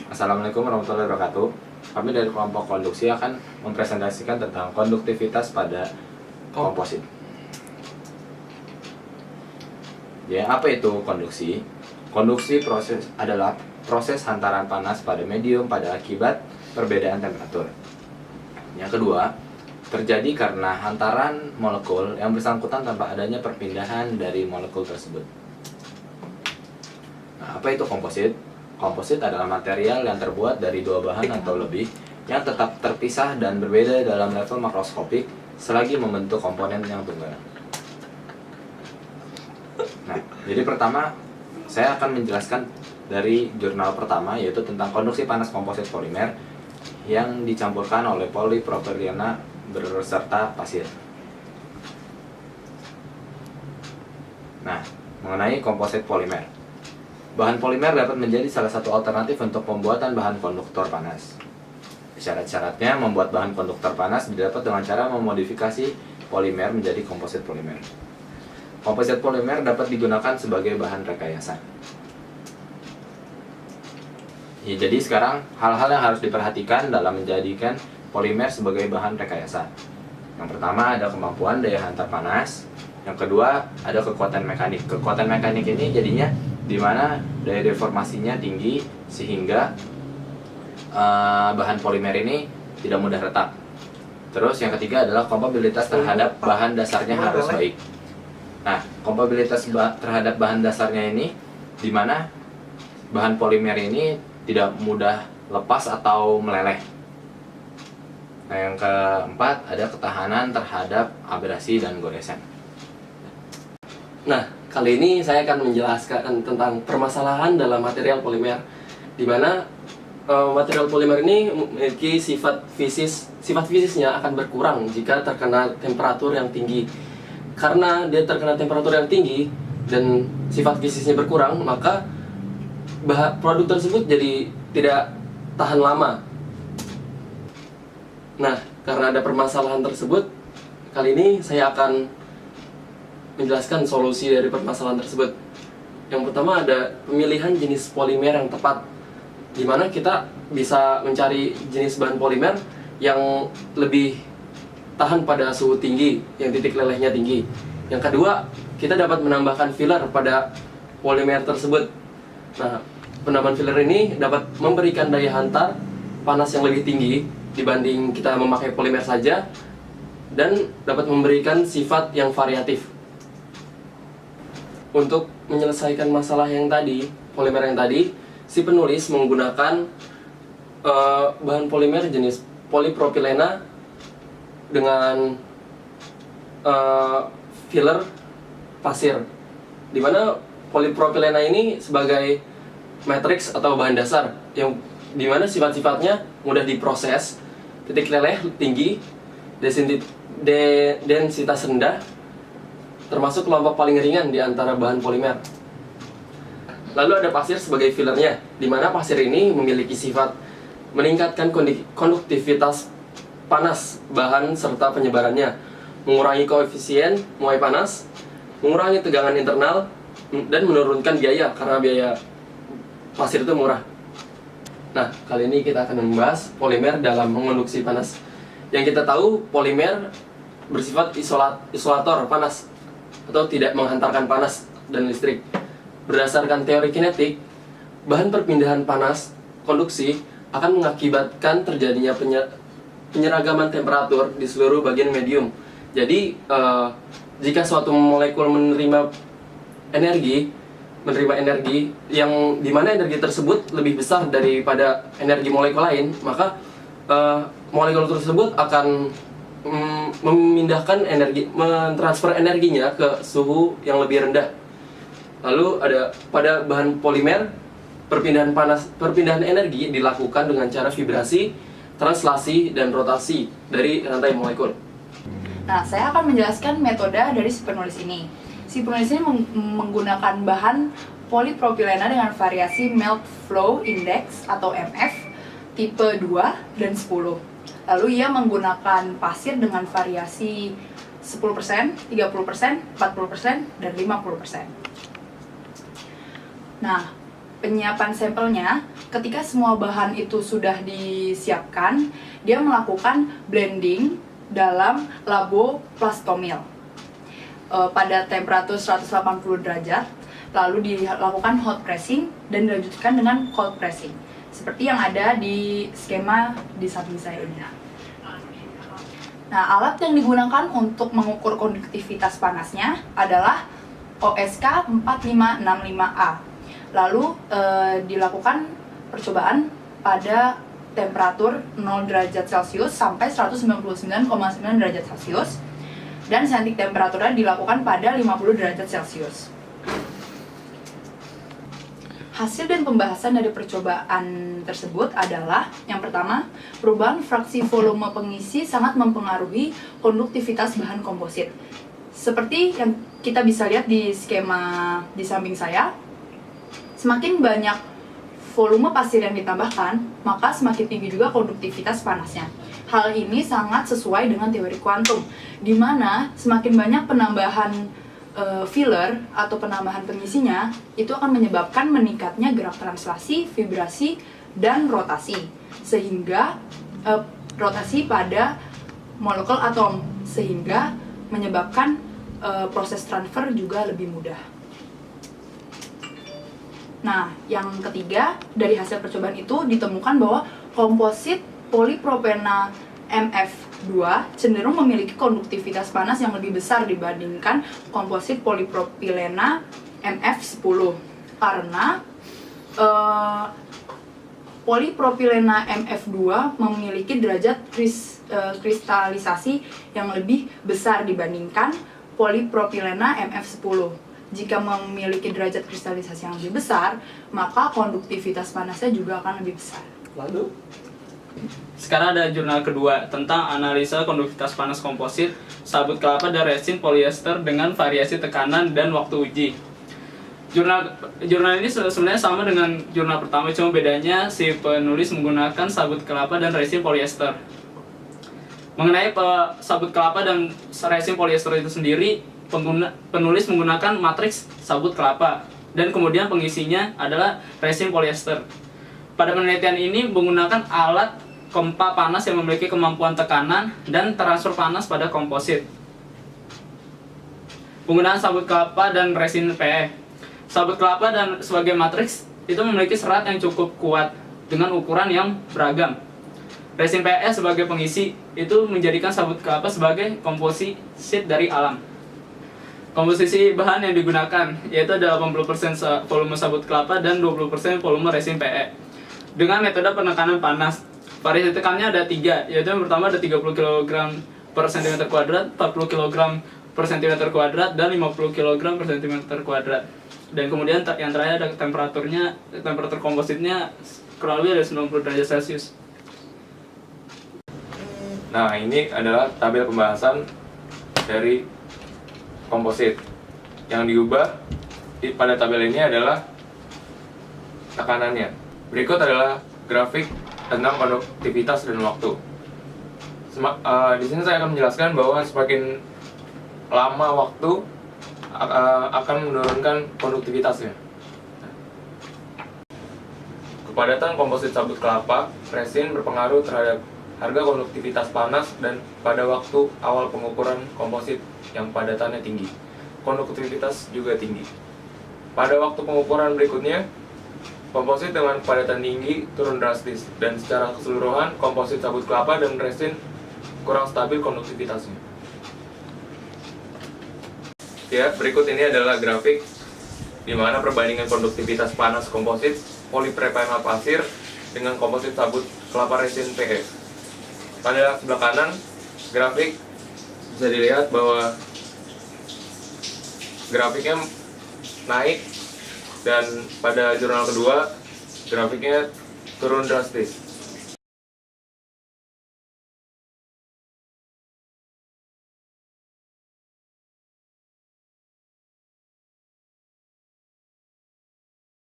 Assalamualaikum warahmatullahi wabarakatuh. Kami dari kelompok konduksi akan mempresentasikan tentang konduktivitas pada komposit. Ya, apa itu konduksi? Konduksi adalah proses hantaran panas pada medium pada akibat perbedaan temperatur. Yang kedua, terjadi karena hantaran molekul yang bersangkutan tanpa adanya perpindahan dari molekul tersebut. Nah, apa itu komposit? Komposit adalah material yang terbuat dari dua bahan atau lebih yang tetap terpisah dan berbeda dalam level makroskopik selagi membentuk komponen yang tunggal. Nah, jadi pertama saya akan menjelaskan dari jurnal pertama, yaitu tentang konduksi panas komposit polimer yang dicampurkan oleh polipropilena berserta pasir. Nah, mengenai komposit polimer. Bahan polimer dapat menjadi salah satu alternatif untuk pembuatan bahan konduktor panas. Syarat-syaratnya membuat bahan konduktor panas didapat dengan cara memodifikasi polimer menjadi komposit polimer. Komposit polimer dapat digunakan sebagai bahan rekayasa. Ya, jadi sekarang hal-hal yang harus diperhatikan dalam menjadikan polimer sebagai bahan rekayasa. Yang pertama ada kemampuan daya hantar panas. Yang kedua ada kekuatan mekanik. Kekuatan mekanik ini jadinya di mana daya deformasinya tinggi sehingga bahan polimer ini tidak mudah retak. Terus yang ketiga adalah kompabilitas terhadap bahan dasarnya harus baik. Nah, kompabilitas terhadap bahan dasarnya ini di mana bahan polimer ini tidak mudah lepas atau meleleh. Nah, yang keempat ada ketahanan terhadap abrasi dan goresan. Nah, kali ini saya akan menjelaskan tentang permasalahan dalam material polimer, di mana material polimer ini memiliki sifat fisisnya akan berkurang jika terkena temperatur yang tinggi. Karena dia terkena temperatur yang tinggi dan sifat fisisnya berkurang, maka produk tersebut jadi tidak tahan lama. Nah, karena ada permasalahan tersebut, kali ini saya akan menjelaskan solusi dari permasalahan tersebut. Yang pertama ada pemilihan jenis polimer yang tepat, di mana kita bisa mencari jenis bahan polimer yang lebih tahan pada suhu tinggi, yang titik lelehnya tinggi. Yang kedua, kita dapat menambahkan filler pada polimer tersebut. Nah, penambahan filler ini dapat memberikan daya hantar panas yang lebih tinggi dibanding kita memakai polimer saja, dan dapat memberikan sifat yang variatif. Untuk menyelesaikan masalah yang tadi, polimer yang tadi, si penulis menggunakan bahan polimer jenis polipropilena dengan filler pasir, di mana polipropilena ini sebagai matriks atau bahan dasar yang dimana sifat-sifatnya mudah diproses, titik leleh tinggi, densitas rendah, termasuk kelompok paling ringan di antara bahan polimer. Lalu ada pasir sebagai fillernya, di mana pasir ini memiliki sifat meningkatkan konduktivitas panas bahan serta penyebarannya, mengurangi koefisien muai panas, mengurangi tegangan internal, dan menurunkan biaya karena biaya pasir itu murah. Nah, kali ini kita akan membahas polimer dalam mengonduksi panas. Yang kita tahu, polimer bersifat isolator panas atau tidak menghantarkan panas dan listrik. Berdasarkan teori kinetik, bahan perpindahan panas konduksi akan mengakibatkan terjadinya penyeragaman temperatur di seluruh bagian medium. Jadi, jika suatu molekul menerima energi yang dimana energi tersebut lebih besar daripada energi molekul lain, maka molekul tersebut akan memindahkan mentransfer energinya ke suhu yang lebih rendah. Lalu ada pada bahan polimer, perpindahan energi dilakukan dengan cara vibrasi, translasi, dan rotasi dari rantai molekul. Nah, saya akan menjelaskan metode dari si penulis ini. Si penulis ini menggunakan bahan polipropilena dengan variasi melt flow index atau MF tipe 2 dan 10. Lalu ia menggunakan pasir dengan variasi 10%, 30%, 40%, dan 50%. Nah, penyiapan sampelnya ketika semua bahan itu sudah disiapkan, dia melakukan blending dalam labo plastomil pada temperatur 180 derajat, lalu dilakukan hot pressing dan dilanjutkan dengan cold pressing, seperti yang ada di skema di samping saya ini. Nah, alat yang digunakan untuk mengukur konduktivitas panasnya adalah OSK 4565A. Lalu dilakukan percobaan pada temperatur 0 derajat Celcius sampai 199,9 derajat Celcius, dan saintik temperaturnya dilakukan pada 50 derajat Celcius. Hasil dan pembahasan dari percobaan tersebut adalah, yang pertama, perubahan fraksi volume pengisi sangat mempengaruhi konduktivitas bahan komposit. Seperti yang kita bisa lihat di skema di samping saya, semakin banyak volume pasir yang ditambahkan, maka semakin tinggi juga konduktivitas panasnya. Hal ini sangat sesuai dengan teori kuantum, di mana semakin banyak penambahan filler atau penambahan pengisinya, itu akan menyebabkan meningkatnya gerak translasi, vibrasi, dan rotasi, sehingga rotasi pada molekul atom, sehingga menyebabkan proses transfer juga lebih mudah. Nah, yang ketiga, dari hasil percobaan itu ditemukan bahwa komposit polipropena MF2 cenderung memiliki konduktivitas panas yang lebih besar dibandingkan komposit polipropilena MF10, karena polipropilena MF2 memiliki derajat kristalisasi yang lebih besar dibandingkan polipropilena MF10. Jika memiliki derajat kristalisasi yang lebih besar, maka konduktivitas panasnya juga akan lebih besar. Lalu, sekarang ada jurnal kedua tentang analisa konduktivitas panas komposit sabut kelapa dan resin polyester dengan variasi tekanan dan waktu uji. Jurnal ini sebenarnya sama dengan jurnal pertama, cuma bedanya si penulis menggunakan sabut kelapa dan resin polyester. Mengenai sabut kelapa dan resin polyester itu sendiri, penulis menggunakan matriks sabut kelapa dan kemudian pengisinya adalah resin polyester. Pada penelitian ini menggunakan alat kompa panas yang memiliki kemampuan tekanan dan transfer panas pada komposit. Penggunaan sabut kelapa dan resin PE. Sabut kelapa dan sebagai matriks itu memiliki serat yang cukup kuat dengan ukuran yang beragam. Resin PE sebagai pengisi itu menjadikan sabut kelapa sebagai komposit dari alam. Komposisi bahan yang digunakan yaitu ada 80% volume sabut kelapa dan 20% volume resin PE. Dengan metode penekanan panas, variasi tekanannya ada 3, yaitu yang pertama ada 30 kg per cm kuadrat, 40 kg per cm kuadrat, dan 50 kg per cm kuadrat. Dan kemudian yang terakhir ada temperatur kompositnya kurang lebih ada 90 derajat Celcius. Nah, ini adalah tabel pembahasan dari komposit. Yang diubah pada tabel ini adalah tekanannya. Berikut adalah grafik tentang konduktivitas dan waktu. Di sini saya akan menjelaskan bahwa semakin lama waktu akan menurunkan konduktivitasnya. Kepadatan komposit sabut kelapa resin berpengaruh terhadap harga konduktivitas panas dan pada waktu awal pengukuran komposit yang padatannya tinggi, konduktivitas juga tinggi. Pada waktu pengukuran berikutnya, komposit dengan kepadatan tinggi turun drastis, dan secara keseluruhan komposit sabut kelapa dan resin kurang stabil konduktivitasnya. Ya, berikut ini adalah grafik di mana perbandingan konduktivitas panas komposit polipropena pasir dengan komposit sabut kelapa resin PE. Pada sebelah kanan grafik bisa dilihat bahwa grafiknya naik, dan pada jurnal kedua grafiknya turun drastis.